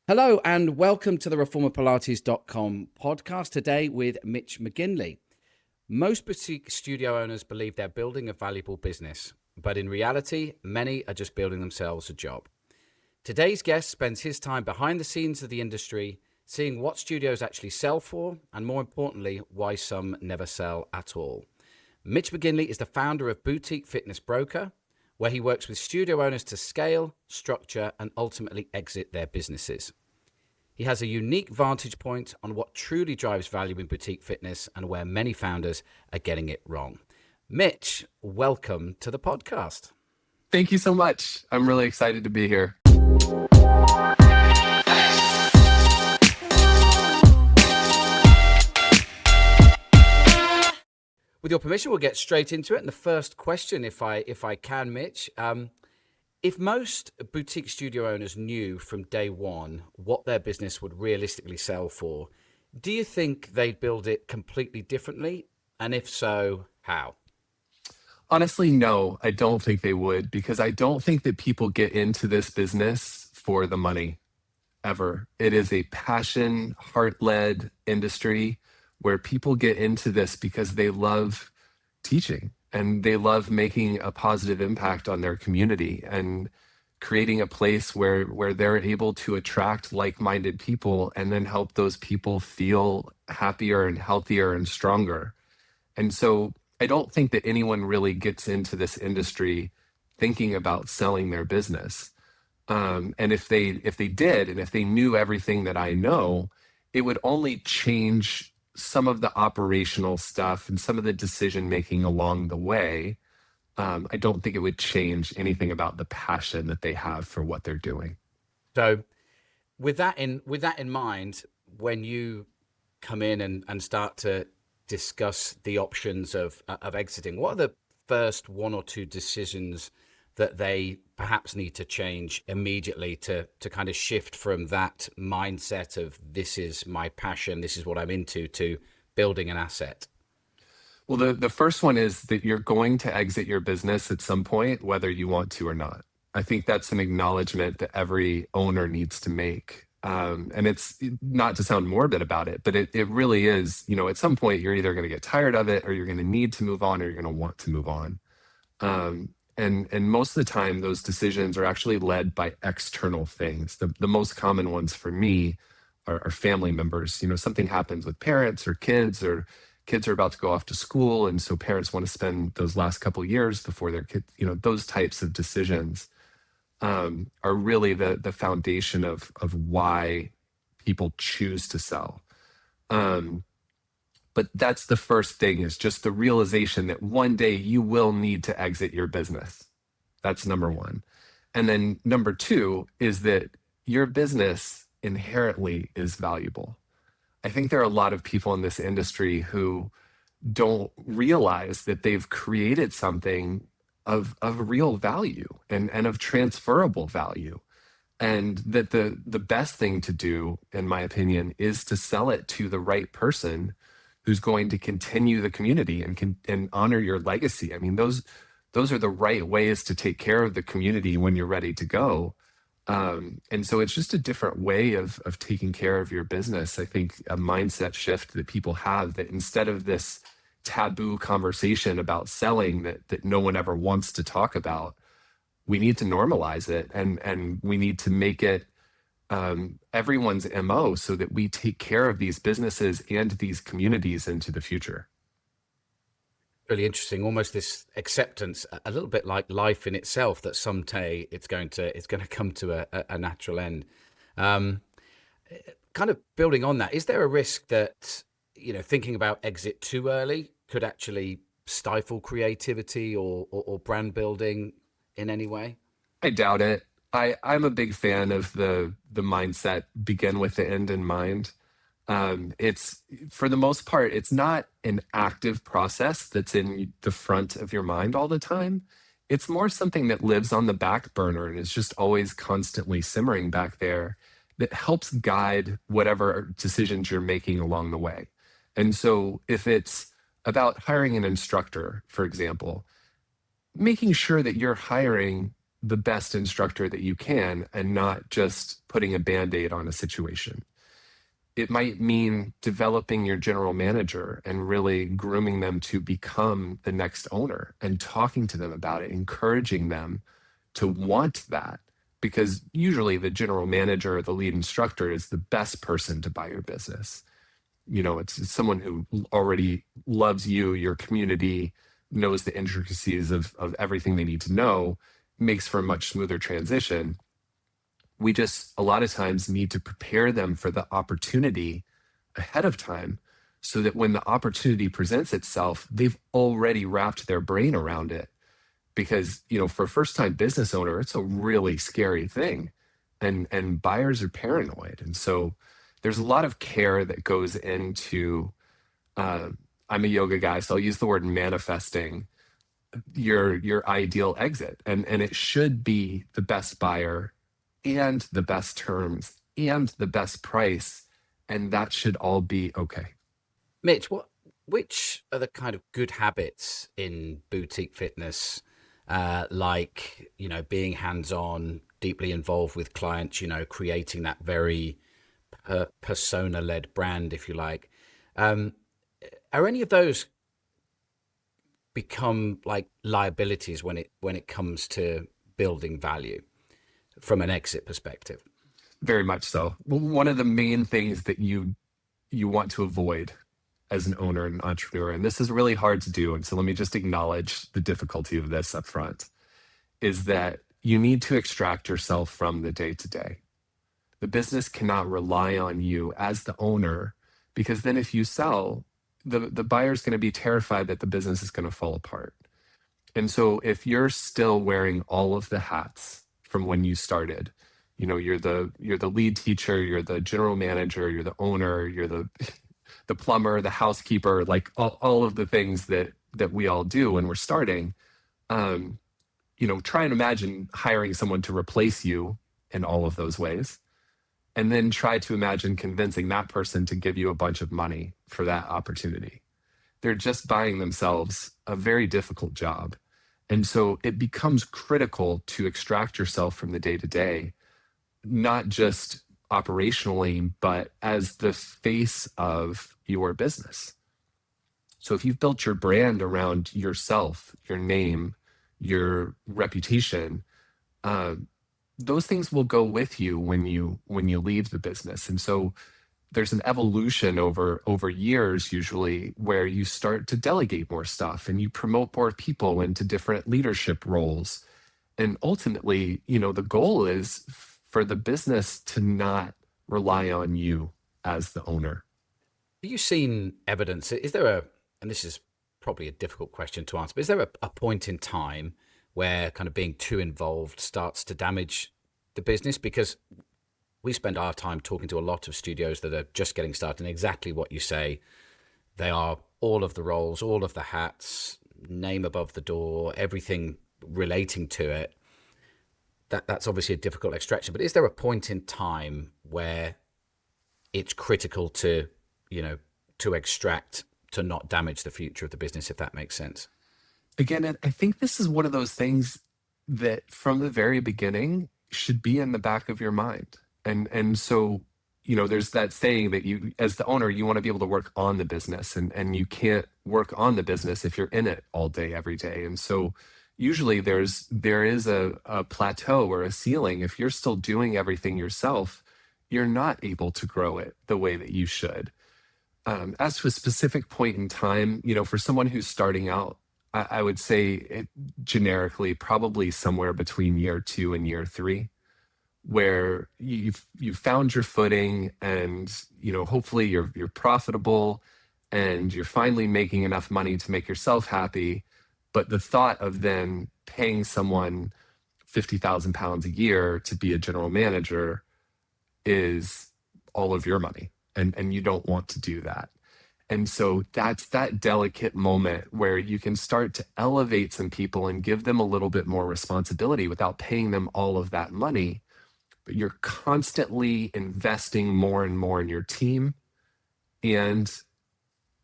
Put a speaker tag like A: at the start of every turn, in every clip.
A: Hello and welcome to the reformerpilates.com podcast today with Mitch McGinley. Most boutique studio owners believe they're building a valuable business, but in reality, many are just building themselves a job. Today's guest spends his time behind the scenes of the industry, seeing what studios actually sell for, and more importantly, why some never sell at all. Mitch McGinley is the founder of Boutique Fitness Broker, where he works with studio owners to scale, structure, and ultimately exit their businesses. He has a unique vantage point on what truly drives value in boutique fitness and where many founders are getting it wrong. Mitch, welcome to the podcast.
B: Thank you so much. I'm really excited to be here.
A: With your permission, we'll get straight into it. And the first question, if I can, Mitch, if most boutique studio owners knew from day one what their business would realistically sell for, do you think they'd build it completely differently? And if so, how?
B: Honestly, no, I don't think they would, because I don't think that people get into this business for the money ever. It is a passion, heart-led industry where people get into this because they love teaching and they love making a positive impact on their community and creating a place where they're able to attract like-minded people and then help those people feel happier and healthier and stronger. And so I don't think that anyone really gets into this industry thinking about selling their business. And if they did, and if they knew everything that I know, it would only change some of the operational stuff and some of the decision making along the way. I don't think it would change anything about the passion that they have for what they're doing.
A: So with that in mind, when you come in and start to discuss the options of exiting, what are the first one or two decisions that they perhaps need to change immediately to kind of shift from that mindset of this is my passion, this is what I'm into, to building an asset?
B: Well, the first one is that you're going to exit your business at some point, whether you want to or not. I think that's an acknowledgement that every owner needs to make. And it's not to sound morbid about it, but it really is, at some point you're either going to get tired of it or you're going to need to move on or you're going to want to move on. And most of the time, those decisions are actually led by external things. The most common ones for me are family members. Something happens with parents or kids are about to go off to school. And so parents want to spend those last couple of years before their kids, those types of decisions are really the foundation of why people choose to sell. But that's the first thing, is just the realization that one day you will need to exit your business. That's number one. And then number two is that your business inherently is valuable. I think there are a lot of people in this industry who don't realize that they've created something of real value and of transferable value. And that the best thing to do, in my opinion, is to sell it to the right person who's going to continue the community and honor your legacy. I mean, those are the right ways to take care of the community when you're ready to go. And so it's just a different way of taking care of your business. I think a mindset shift that people have, that instead of this taboo conversation about selling that no one ever wants to talk about, we need to normalize it and we need to make it everyone's MO so that we take care of these businesses and these communities into the future.
A: Really interesting. Almost this acceptance, a little bit like life in itself, that someday it's going to come to a natural end. Kind of building on that, is there a risk that thinking about exit too early could actually stifle creativity or brand building in any way?
B: I doubt it. I'm a big fan of the mindset, begin with the end in mind. It's, for the most part, it's not an active process that's in the front of your mind all the time. It's more something that lives on the back burner and is just always constantly simmering back there, that helps guide whatever decisions you're making along the way. And so if it's about hiring an instructor, for example, making sure that you're hiring the best instructor that you can and not just putting a band-aid on a situation. It might mean developing your general manager and really grooming them to become the next owner and talking to them about it, encouraging them to want that. Because usually the general manager or the lead instructor is the best person to buy your business. It's someone who already loves you, your community, knows the intricacies of everything they need to know, makes for a much smoother transition. We just a lot of times need to prepare them for the opportunity ahead of time so that when the opportunity presents itself, they've already wrapped their brain around it. Because, for a first-time business owner, it's a really scary thing. And buyers are paranoid. And so there's a lot of care that goes into, I'm a yoga guy, so I'll use the word manifesting your ideal exit. And it should be the best buyer and the best terms and the best price. And that should all be okay.
A: Mitch, which are the kind of good habits in boutique fitness, like, being hands-on, deeply involved with clients, creating that very persona-led brand, if you like. Are any of those become like liabilities when it comes to building value from an exit perspective?
B: Very much so. One of the main things that you want to avoid as an owner and entrepreneur, and this is really hard to do, and so let me just acknowledge the difficulty of this up front, is that you need to extract yourself from the day-to-day. The business cannot rely on you as the owner, because then if you sell, the buyer's going to be terrified that the business is going to fall apart. And so if you're still wearing all of the hats from when you started, you're the lead teacher, you're the general manager, you're the owner, you're the plumber, the housekeeper, like all of the things that we all do when we're starting. Try and imagine hiring someone to replace you in all of those ways. And then try to imagine convincing that person to give you a bunch of money for that opportunity. They're just buying themselves a very difficult job. And so it becomes critical to extract yourself from the day-to-day, not just operationally, but as the face of your business. So if you've built your brand around yourself, your name, your reputation, those things will go with you when you leave the business. And so there's an evolution over years, usually, where you start to delegate more stuff and you promote more people into different leadership roles. And ultimately, the goal is for the business to not rely on you as the owner.
A: Have you seen evidence? Is there and this is probably a difficult question to answer, but is there a point in time where kind of being too involved starts to damage the business? Because we spend our time talking to a lot of studios that are just getting started, and exactly what you say, they are all of the roles, all of the hats, name above the door, everything relating to it. That's obviously a difficult extraction, but is there a point in time where it's critical to extract, to not damage the future of the business, if that makes sense?
B: Again, I think this is one of those things that from the very beginning should be in the back of your mind. And so, there's that saying that you, as the owner, you want to be able to work on the business, and you can't work on the business if you're in it all day, every day. And so usually there is a plateau or a ceiling. If you're still doing everything yourself, you're not able to grow it the way that you should. As to a specific point in time, for someone who's starting out, I would say generically probably somewhere between year 2 and year 3, where you've found your footing, and hopefully you're profitable and you're finally making enough money to make yourself happy. But the thought of then paying someone £50,000 a year to be a general manager is all of your money, and you don't want to do that. And so that's that delicate moment where you can start to elevate some people and give them a little bit more responsibility without paying them all of that money. But you're constantly investing more and more in your team and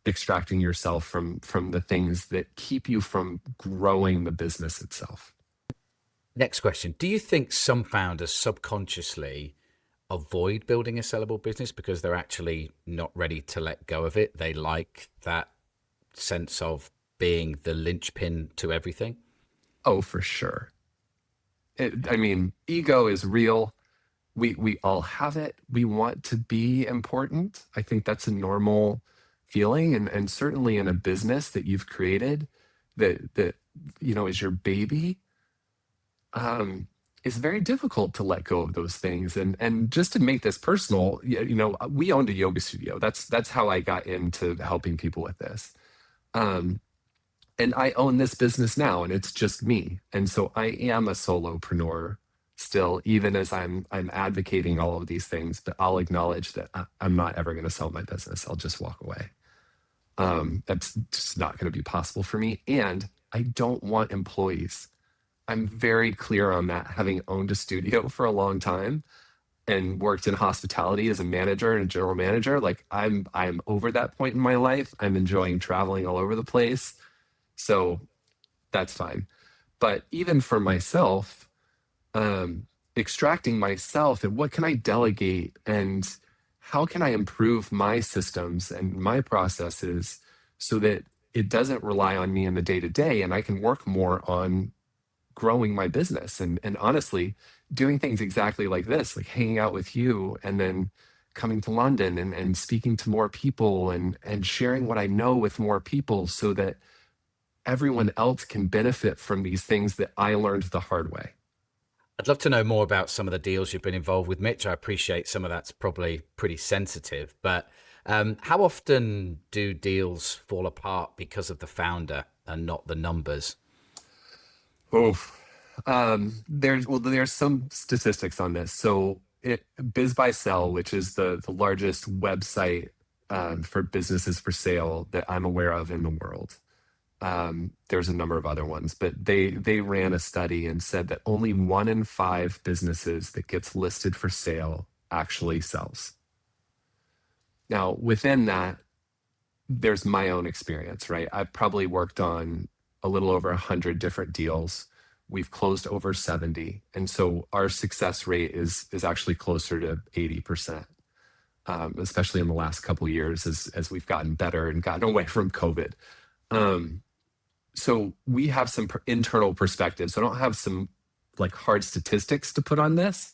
B: extracting yourself from the things that keep you from growing the business itself.
A: Next question. Do you think some founders subconsciously avoid building a sellable business because they're actually not ready to let go of it? They like that sense of being the linchpin to everything?
B: Oh, for sure. I mean, ego is real. We all have it. We want to be important. I think that's a normal feeling, and certainly in a business that you've created that is your baby, it's very difficult to let go of those things. And just to make this personal, we owned a yoga studio. That's how I got into helping people with this. Um, and I own this business now, and it's just me. And so I am a solopreneur still, even as I'm advocating all of these things. But I'll acknowledge that I'm not ever going to sell my business. I'll just walk away. That's just not going to be possible for me. And I don't want employees. I'm very clear on that, having owned a studio for a long time and worked in hospitality as a manager and a general manager. Like I'm over that point in my life. I'm enjoying traveling all over the place. So that's fine. But even for myself, extracting myself and what can I delegate and how can I improve my systems and my processes so that it doesn't rely on me in the day to day and I can work more on growing my business and honestly doing things exactly like this, like hanging out with you and then coming to London and speaking to more people and sharing what I know with more people so that everyone else can benefit from these things that I learned the hard way.
A: I'd love to know more about some of the deals you've been involved with, Mitch. I appreciate some of that's probably pretty sensitive, but how often do deals fall apart because of the founder and not the numbers?
B: Oh, there's some statistics on this. So Biz by Sell, which is the largest website for businesses for sale that I'm aware of in the world. There's a number of other ones, but they ran a study and said that only 1 in 5 businesses that gets listed for sale actually sells. Now, within that, there's my own experience, right? I've probably worked on a little over 100 different deals. We've closed over 70. And so our success rate is actually closer to 80%, especially in the last couple of years as we've gotten better and gotten away from COVID. So we have some internal perspectives. I don't have some like hard statistics to put on this.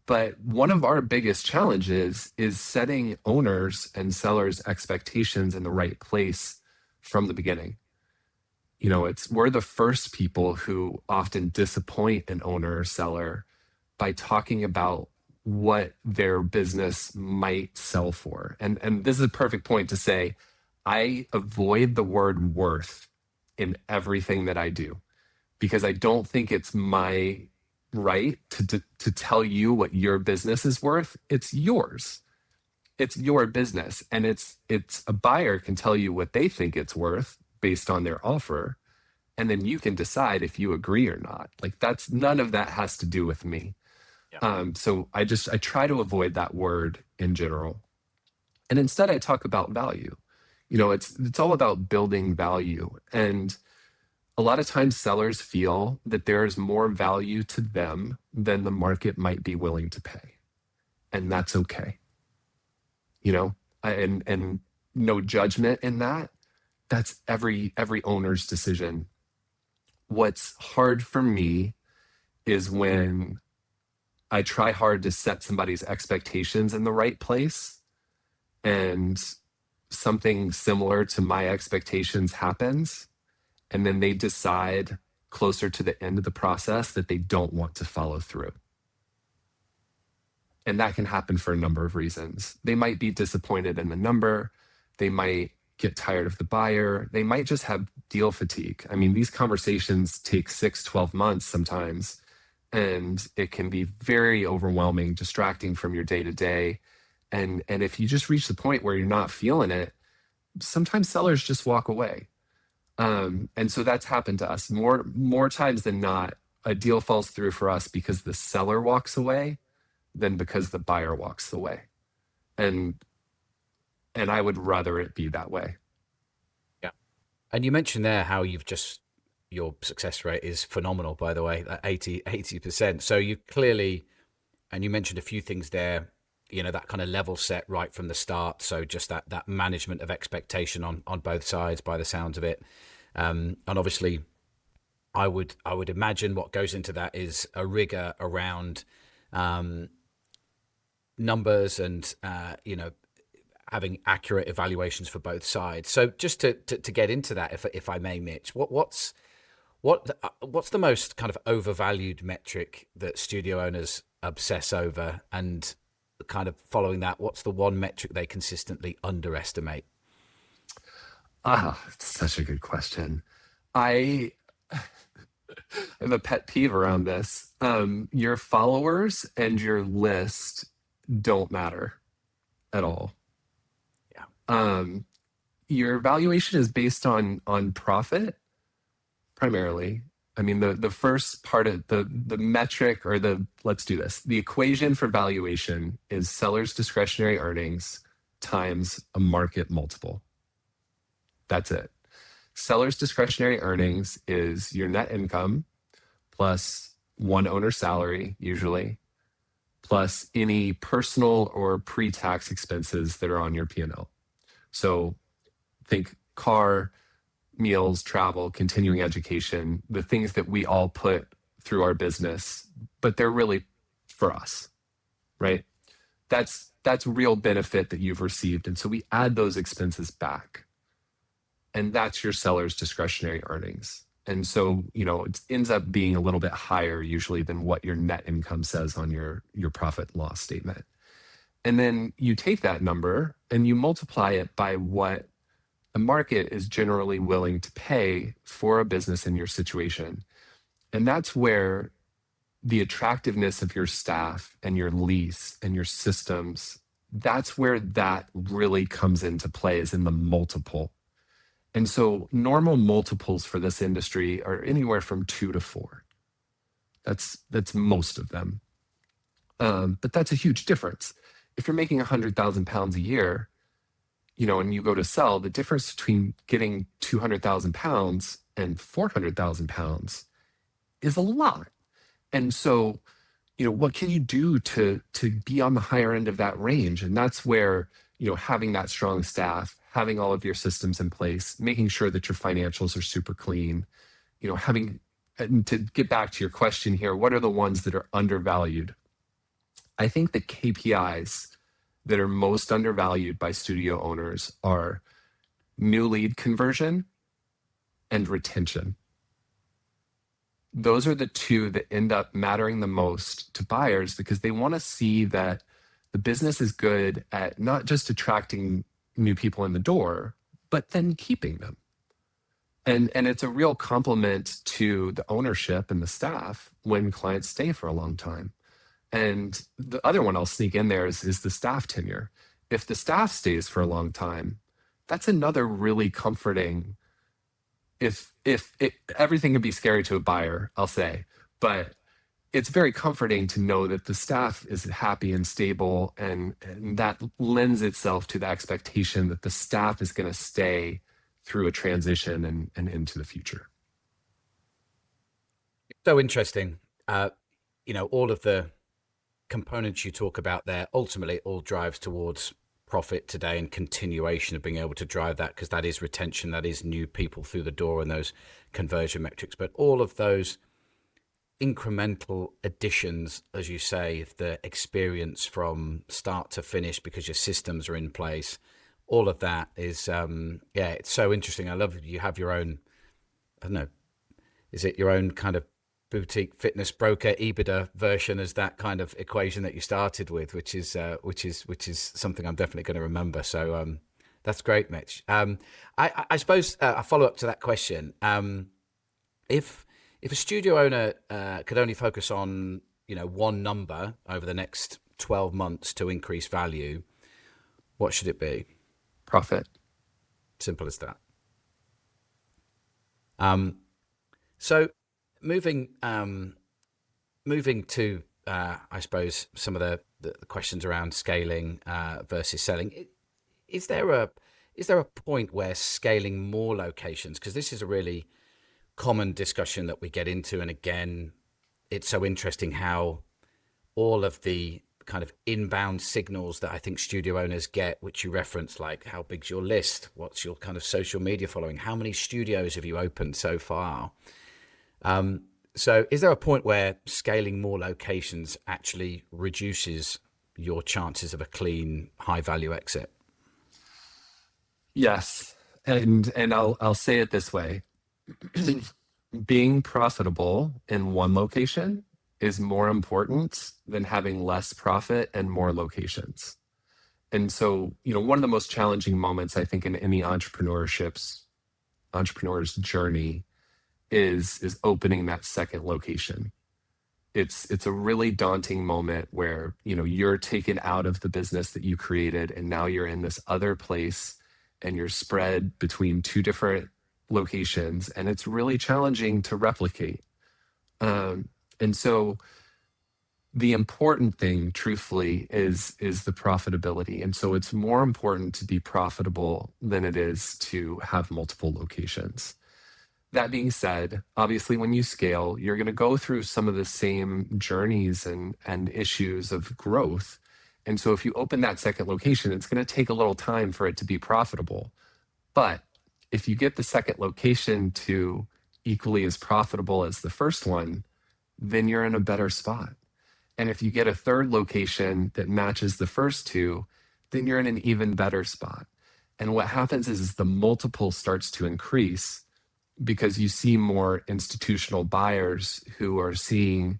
B: But one of our biggest challenges is setting owners and sellers expectations in the right place from the beginning. We're the first people who often disappoint an owner or seller by talking about what their business might sell for. And this is a perfect point to say, I avoid the word worth in everything that I do because I don't think it's my right to tell you what your business is worth. It's yours. It's your business. And it's a buyer can tell you what they think it's worth based on their offer. And then you can decide if you agree or not. Like that's none of that has to do with me.
A: Yeah.
B: So I try to avoid that word in general. And instead I talk about value. It's all about building value. And a lot of times sellers feel that there is more value to them than the market might be willing to pay. And that's okay. And no judgment in that. That's every owner's decision. What's hard for me is when I try hard to set somebody's expectations in the right place and something similar to my expectations happens and then they decide closer to the end of the process that they don't want to follow through. And that can happen for a number of reasons. They might be disappointed in the number. They might get tired of the buyer. They might just have deal fatigue. I mean, these conversations take 6, 12 months sometimes, and it can be very overwhelming, distracting from your day to day. And if you just reach the point where you're not feeling it, sometimes sellers just walk away. And so that's happened to us more times than not. A deal falls through for us because the seller walks away than because the buyer walks away. And I would rather it be that way.
A: Yeah. And you mentioned there how you've just your success rate is phenomenal, by the way, 80%. So you clearly, and you mentioned a few things there, that kind of level set right from the start. So just that management of expectation on both sides, by the sounds of it. And obviously, I would imagine what goes into that is a rigor around numbers and having accurate evaluations for both sides. So just to get into that, if I may, Mitch, what's the most kind of overvalued metric that studio owners obsess over, and kind of following that, what's the one metric they consistently underestimate?
B: It's such a good question. I have a pet peeve around this. Your followers and your list don't matter at all.
A: Yeah.
B: Your valuation is based on profit primarily. I mean, the first part of the metric, or let's do this. The equation for valuation is seller's discretionary earnings times a market multiple. That's it. Seller's discretionary earnings is your net income plus one owner's salary, usually, plus any personal or pre-tax expenses that are on your P&L. So think car, meals, travel, continuing education, the things that we all put through our business, but they're really for us, right? That's real benefit that you've received. And so we add those expenses back. And that's your seller's discretionary earnings. And so, it ends up being a little bit higher usually than what your net income says on your profit and loss statement. And then you take that number and you multiply it by what the market is generally willing to pay for a business in your situation. And that's where the attractiveness of your staff and your lease and your systems, that's where that really comes into play, is in the multiple. And so normal multiples for this industry are anywhere from 2 to 4. That's most of them. But that's a huge difference. If you're making 100,000 pounds a year, and you go to sell, the difference between getting 200,000 pounds and 400,000 pounds is a lot. And so, what can you do to be on the higher end of that range? And that's where, having that strong staff, having all of your systems in place, making sure that your financials are super clean, and to get back to your question here, what are the ones that are undervalued? I think the KPIs that are most undervalued by studio owners are new lead conversion and retention. Those are the two that end up mattering the most to buyers, because they want to see that the business is good at not just attracting new people in the door, but then keeping them. And it's a real compliment to the ownership and the staff when clients stay for a long time. And the other one I'll sneak in there is the staff tenure. If the staff stays for a long time, that's another really comforting. If everything can be scary to a buyer, I'll say, but it's very comforting to know that the staff is happy and stable, and that lends itself to the expectation that the staff is going to stay through a transition and into the future.
A: So interesting. All of the components you talk about there, ultimately it all drives towards profit today and continuation of being able to drive that, because that is retention, that is new people through the door and those conversion metrics. But all of those incremental additions, as you say, the experience from start to finish because your systems are in place, all of that is it's so interesting. I love you have your own, I don't know, is it your own kind of boutique fitness broker EBITDA version as that kind of equation that you started with, which is something I'm definitely going to remember. So that's great, Mitch. I suppose a follow up to that question: if a studio owner could only focus on one number over the next 12 months to increase value, what should it be?
B: Profit.
A: Simple as that. So moving to I suppose some of the questions around scaling versus selling. Is there a point where scaling more locations, because this is a really common discussion that we get into. And again, it's so interesting how all of the kind of inbound signals that I think studio owners get, which you reference, like how big's your list? What's your kind of social media following? How many studios have you opened so far? So is there a point where scaling more locations actually reduces your chances of a clean, high value exit?
B: Yes. And I'll say it this way. Being profitable in one location is more important than having less profit and more locations. And so, one of the most challenging moments I think in any entrepreneur's journey is opening that second location. It's a really daunting moment where, you're taken out of the business that you created and now you're in this other place and you're spread between two different locations, and it's really challenging to replicate. And so the important thing, truthfully, is the profitability. And so it's more important to be profitable than it is to have multiple locations. That being said, obviously, when you scale, you're going to go through some of the same journeys and issues of growth. And so if you open that second location, it's going to take a little time for it to be profitable. But if you get the second location to equally as profitable as the first one, then you're in a better spot. And if you get a third location that matches the first two, then you're in an even better spot. And what happens is the multiple starts to increase because you see more institutional buyers who are seeing,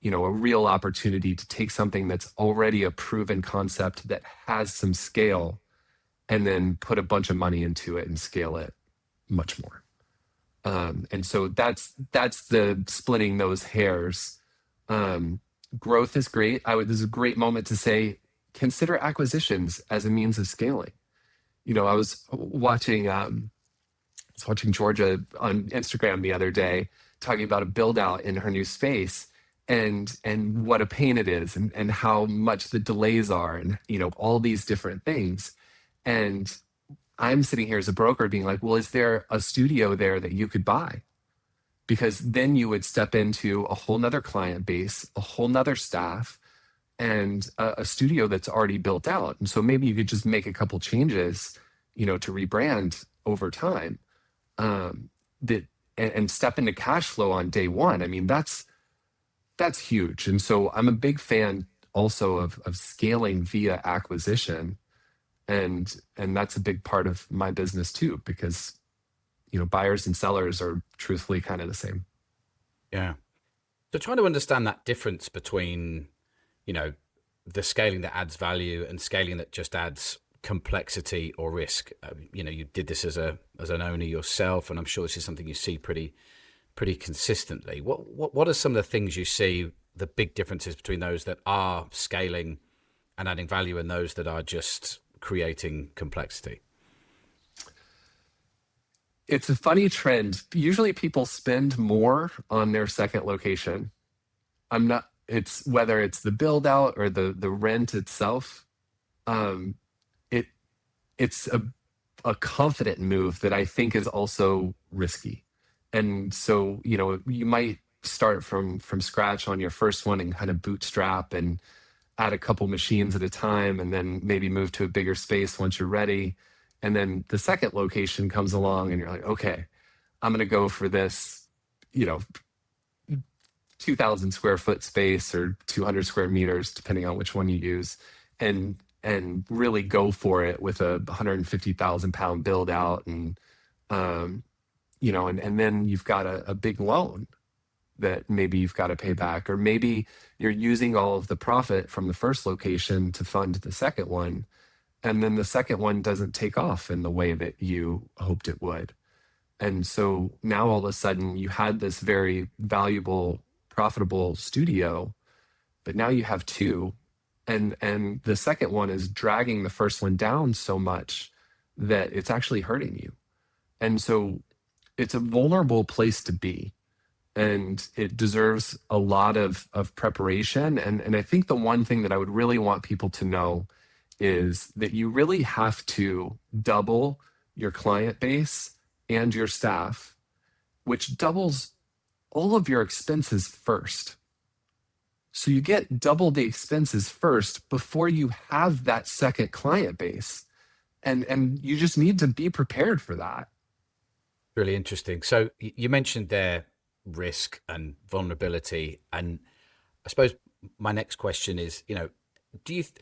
B: a real opportunity to take something that's already a proven concept that has some scale and then put a bunch of money into it and scale it much more. And so that's the splitting those hairs. Growth is great. This is a great moment to say, consider acquisitions as a means of scaling. I was watching Georgia on Instagram the other day talking about a build out in her new space and what a pain it is and how much the delays are and, all these different things. And I'm sitting here as a broker being like, well, is there a studio there that you could buy? Because then you would step into a whole nother client base, a whole nother staff, and a studio that's already built out. And so maybe you could just make a couple changes, to rebrand over time, and step into cash flow on day one. I mean, that's huge. And so I'm a big fan also of scaling via acquisition. And that's a big part of my business too, because buyers and sellers are truthfully kind of the same.
A: Yeah. So trying to understand that difference between, the scaling that adds value and scaling that just adds complexity or risk. You did this as an owner yourself, and I'm sure this is something you see pretty consistently. What are some of the things you see, the big differences between those that are scaling and adding value and those that are just creating complexity?
B: It's a funny trend. Usually people spend more on their second location. It's whether it's the build out or the rent itself. It's a confident move that I think is also risky. And so, you might start from scratch on your first one and kind of bootstrap and add a couple machines at a time, and then maybe move to a bigger space once you're ready. And then the second location comes along and you're like, okay, I'm going to go for this, 2,000 square foot space or 200 square meters, depending on which one you use, and really go for it with a 150,000 pound build out. And, and then you've got a big loan that maybe you've got to pay back, or maybe you're using all of the profit from the first location to fund the second one. And then the second one doesn't take off in the way that you hoped it would. And so now all of a sudden you had this very valuable, profitable studio, but now you have two. And the second one is dragging the first one down so much that it's actually hurting you. And so it's a vulnerable place to be. And it deserves a lot of preparation. And I think the one thing that I would really want people to know is that you really have to double your client base and your staff which doubles all of your expenses first. So you get double the expenses first before you have that second client base. And you just need to be prepared for that.
A: Really interesting. So you mentioned there risk and vulnerability, and I suppose my next question is,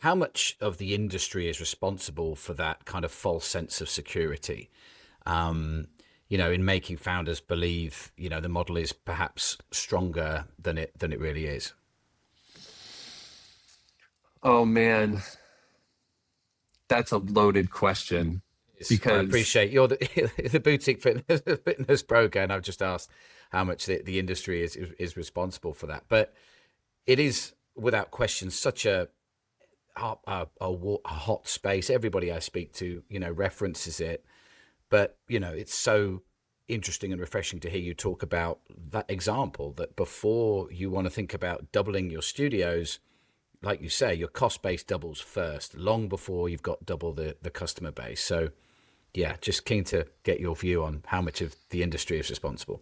A: how much of the industry is responsible for that kind of false sense of security? In making founders believe, the model is perhaps stronger than it really is.
B: Oh man, that's a loaded question
A: I
B: because
A: appreciate you're the boutique fitness broker, and I've just asked how much the industry is responsible for that. But it is without question such a hot space. Everybody I speak to, references it. But, it's so interesting and refreshing to hear you talk about that example, that before you want to think about doubling your studios, like you say, your cost base doubles first, long before you've got double the customer base. So, yeah, just keen to get your view on how much of the industry is responsible.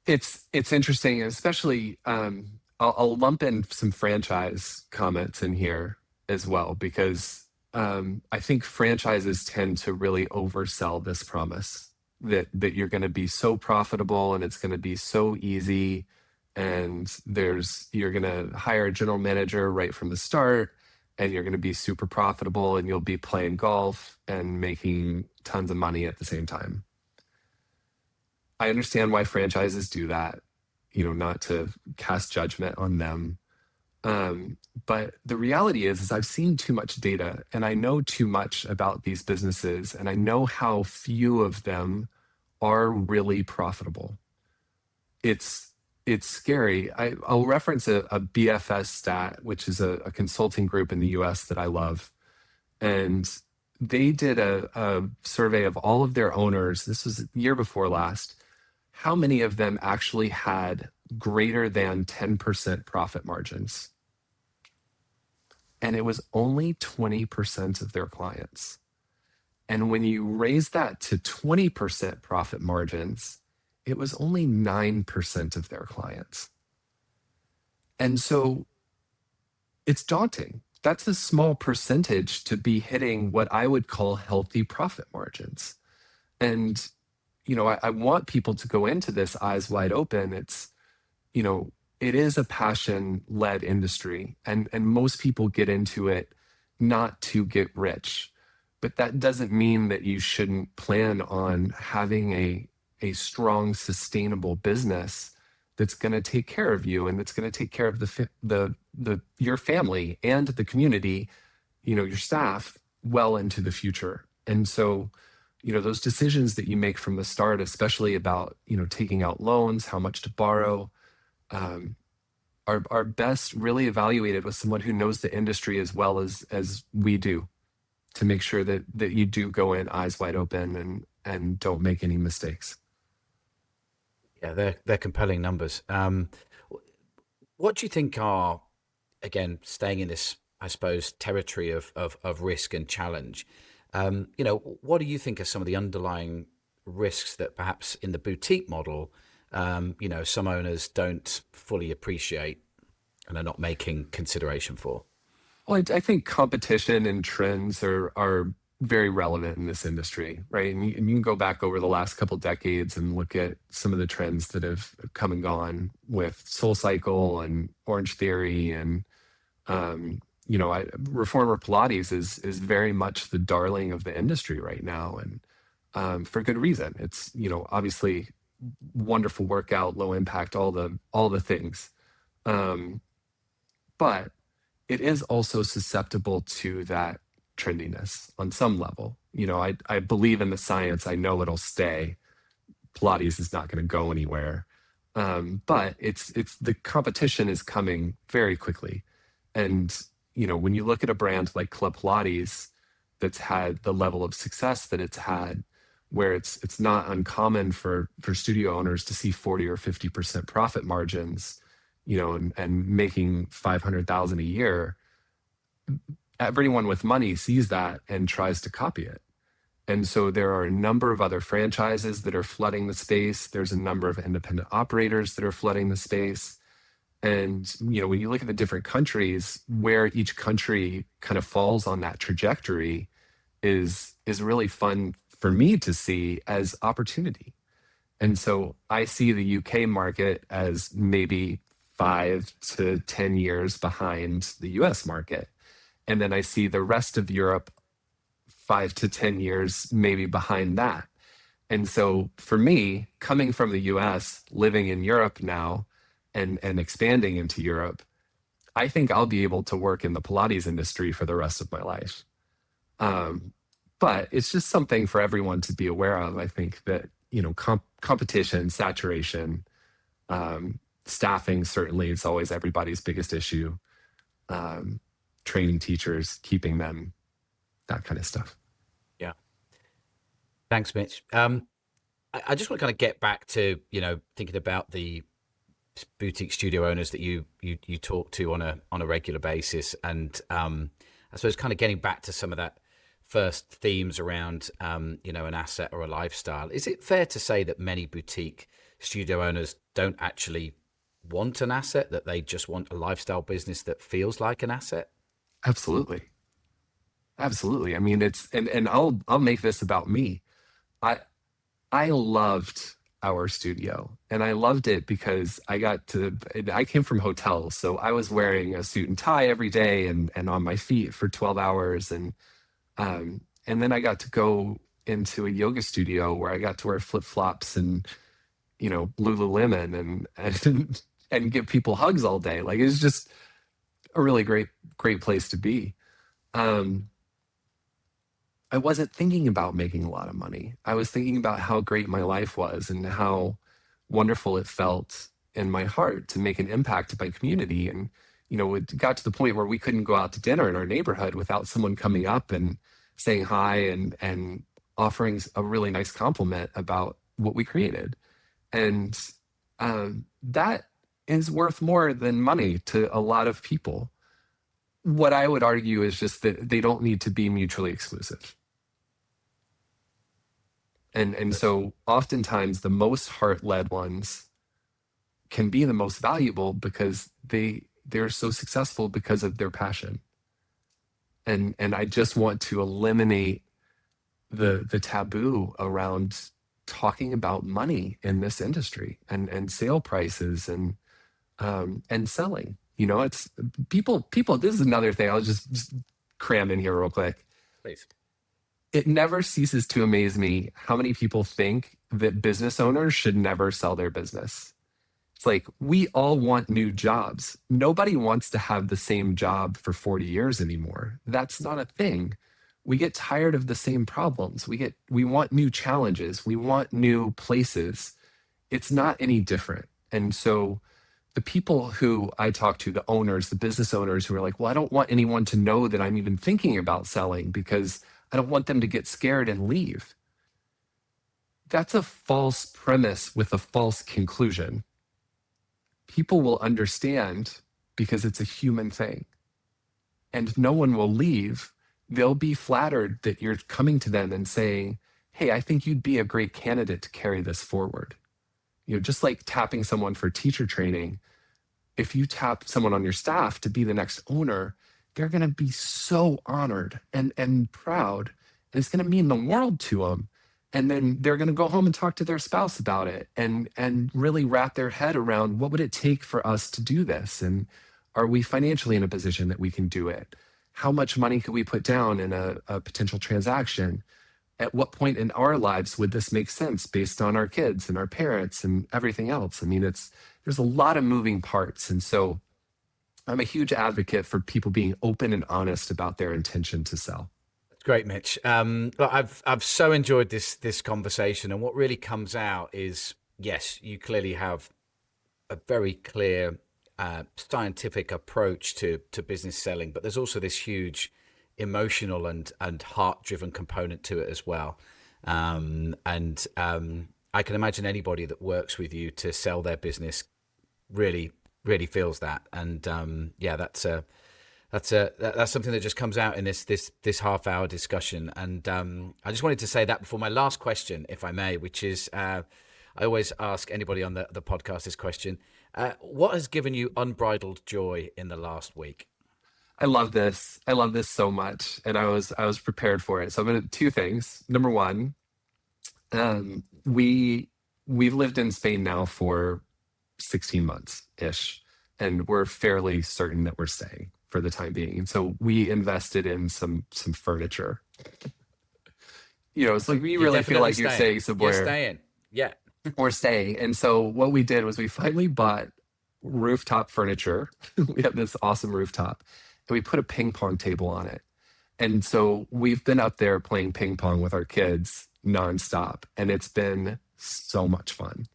B: it's interesting, especially I'll lump in some franchise comments in here as well, because I think franchises tend to really oversell this promise that you're going to be so profitable and it's going to be so easy, and you're going to hire a general manager right from the start, and you're going to be super profitable, and you'll be playing golf and making tons of money at the same time. I understand why franchises do that, not to cast judgment on them. But the reality is I've seen too much data, and I know too much about these businesses, and I know how few of them are really profitable. It's scary. I'll reference a BFS stat, which is a consulting group in the US that I love. And they did a survey of all of their owners. This was year before last. How many of them actually had greater than 10% profit margins? And it was only 20% of their clients. And when you raise that to 20% profit margins, it was only 9% of their clients. And so it's daunting. That's a small percentage to be hitting what I would call healthy profit margins. And, I want people to go into this eyes wide open. It is a passion-led industry, and most people get into it not to get rich. But that doesn't mean that you shouldn't plan on having a strong, sustainable business that's going to take care of you, and that's going to take care of your family and the community, your staff, well into the future. And so, those decisions that you make from the start, especially about, taking out loans, how much to borrow, are best really evaluated with someone who knows the industry as well as we do, to make sure that you do go in eyes wide open and don't make any mistakes.
A: Yeah, they're compelling numbers. What do you think are, again, staying in this, I suppose, territory of risk and challenge? What do you think are some of the underlying risks that perhaps in the boutique model, some owners don't fully appreciate and are not making consideration for?
B: Well, I think competition and trends are very relevant in this industry, right? And you can go back over the last couple decades and look at some of the trends that have come and gone with SoulCycle and Orange Theory, and Reformer Pilates is very much the darling of the industry right now, and for good reason. It's obviously wonderful workout, low impact, all the things, but it is also susceptible to that trendiness on some level. I believe in the science. I know it'll stay. Pilates is not going to go anywhere. But it's the competition is coming very quickly. And, when you look at a brand like Club Pilates that's had the level of success that it's had, where it's not uncommon for studio owners to see 40 or 50% profit margins, and making 500,000 a year, everyone with money sees that and tries to copy it. And so there are a number of other franchises that are flooding the space. There's a number of independent operators that are flooding the space. And, when you look at the different countries, where each country kind of falls on that trajectory is really fun for me to see as opportunity. And so I see the UK market as maybe 5 to 10 years behind the US market. And then I see the rest of Europe 5 to 10 years maybe behind that. And so for me, coming from the US, living in Europe now and expanding into Europe, I think I'll be able to work in the Pilates industry for the rest of my life. But it's just something for everyone to be aware of. I think that, competition, saturation, staffing, certainly it's always everybody's biggest issue. Training teachers, keeping them, that kind of stuff.
A: Yeah. Thanks, Mitch. I just want to kind of get back to, thinking about the boutique studio owners that you talk to on a regular basis. And I suppose kind of getting back to some of that first themes around, an asset or a lifestyle. Is it fair to say that many boutique studio owners don't actually want an asset, that they just want a lifestyle business that feels like an asset?
B: Absolutely. Absolutely. I mean, and I'll make this about me. I loved our studio, and I loved it because I came from hotels. So I was wearing a suit and tie every day and on my feet for 12 hours. And then I got to go into a yoga studio where I got to wear flip flops and, Lululemon and give people hugs all day. Like, it was just a really great place to be. I wasn't thinking about making a lot of money. I was thinking about how great my life was and how wonderful it felt in my heart to make an impact to my community. And, it got to the point where we couldn't go out to dinner in our neighborhood without someone coming up and saying hi and offering a really nice compliment about what we created. And that is worth more than money to a lot of people. What I would argue is just that they don't need to be mutually exclusive. And so oftentimes the most heart-led ones can be the most valuable because they're so successful because of their passion. And I just want to eliminate the taboo around talking about money in this industry and sale prices and selling. It's people, this is another thing I'll just cram in here real quick.
A: Please.
B: It never ceases to amaze me how many people think that business owners should never sell their business. It's like, we all want new jobs. Nobody wants to have the same job for 40 years anymore. That's not a thing. We get tired of the same problems. We want new challenges. We want new places. It's not any different. And so the people who I talk to, the owners, the business owners who are like, well, I don't want anyone to know that I'm even thinking about selling because I don't want them to get scared and leave. That's a false premise with a false conclusion. People will understand because it's a human thing. And no one will leave. They'll be flattered that you're coming to them and saying, hey, I think you'd be a great candidate to carry this forward. Just like tapping someone for teacher training, if you tap someone on your staff to be the next owner, they're going to be so honored and proud. And it's going to mean the world to them. And then they're going to go home and talk to their spouse about it and really wrap their head around, what would it take for us to do this? And are we financially in a position that we can do it? How much money could we put down in a potential transaction? At what point in our lives would this make sense based on our kids and our parents and everything else? I mean, there's a lot of moving parts. And so I'm a huge advocate for people being open and honest about their intention to sell.
A: That's great, Mitch. Look, I've so enjoyed this conversation, and what really comes out is, yes, you clearly have a very clear scientific approach to business selling, but there's also this huge emotional and heart-driven component to it as well. I can imagine anybody that works with you to sell their business really feels that. And That's something that just comes out in this half hour discussion, and I just wanted to say that before my last question, if I may, which is I always ask anybody on the podcast this question: what has given you unbridled joy in the last week?
B: I love this. I love this so much, and I was prepared for it. So I'm gonna two things. Number one, we've lived in Spain now for 16 months ish, and we're fairly certain that we're staying for the time being. And so we invested in some furniture. It's like we
A: You're
B: really feel
A: definitely
B: like you're
A: staying.
B: staying
A: You're
B: somewhere.
A: staying. Yeah.
B: We're staying. And so what we did was we finally bought rooftop furniture. We have this awesome rooftop, and we put a ping pong table on it. And so we've been up there playing ping pong with our kids nonstop, and it's been so much fun.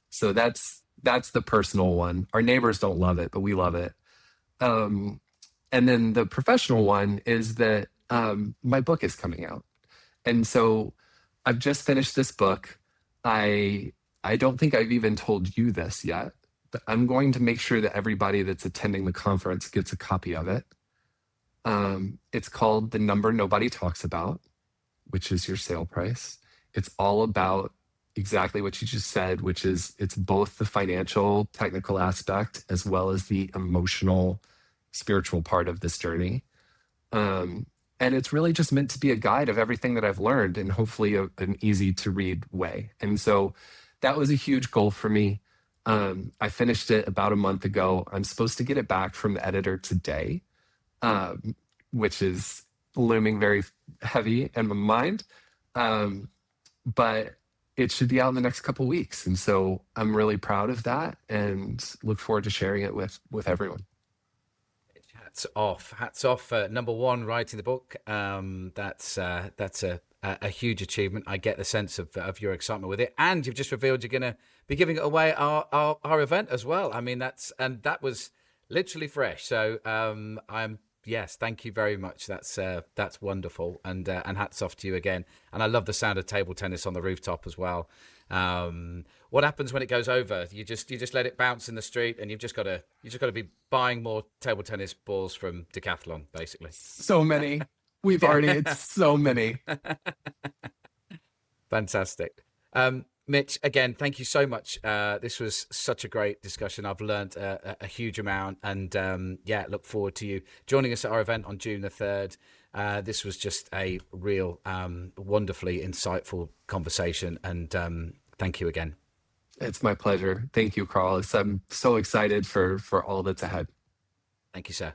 B: So that's the personal one. Our neighbors don't love it, but we love it. Um, and then the professional one is that my book is coming out, and so I've just finished this book. I don't think I've even told you this yet, but I'm going to make sure that everybody that's attending the conference gets a copy of it. It's called The Number Nobody Talks About, which is your sale price. It's all about exactly what you just said, which is it's both the financial, technical aspect as well as the emotional, spiritual part of this journey. Um, and it's really just meant to be a guide of everything that I've learned and hopefully an easy to read way. And so that was a huge goal for me. I finished it about a month ago. I'm supposed to get it back from the editor today, um, which is looming very heavy in my mind. Um, but it should be out in the next couple weeks, and so I'm really proud of that and look forward to sharing it with everyone.
A: Hats off. Number one, writing the book. That's a huge achievement. I get the sense of your excitement with it, and you've just revealed you're going to be giving it away at our event as well. I mean, that was literally fresh. So I'm yes, thank you very much. That's wonderful, and hats off to you again. And I love the sound of table tennis on the rooftop as well. What happens when it goes over? You just let it bounce in the street, and you just got to be buying more table tennis balls from Decathlon, basically.
B: So many. We've already, it's so many.
A: Fantastic. Mitch, again, thank you so much. This was such a great discussion. I've learned a huge amount, and yeah, look forward to you joining us at our event on June the 3rd. This was just a real, wonderfully insightful conversation, and thank you again.
B: It's my pleasure. Thank you, Carl. I'm so excited for all that's ahead.
A: Thank you, sir.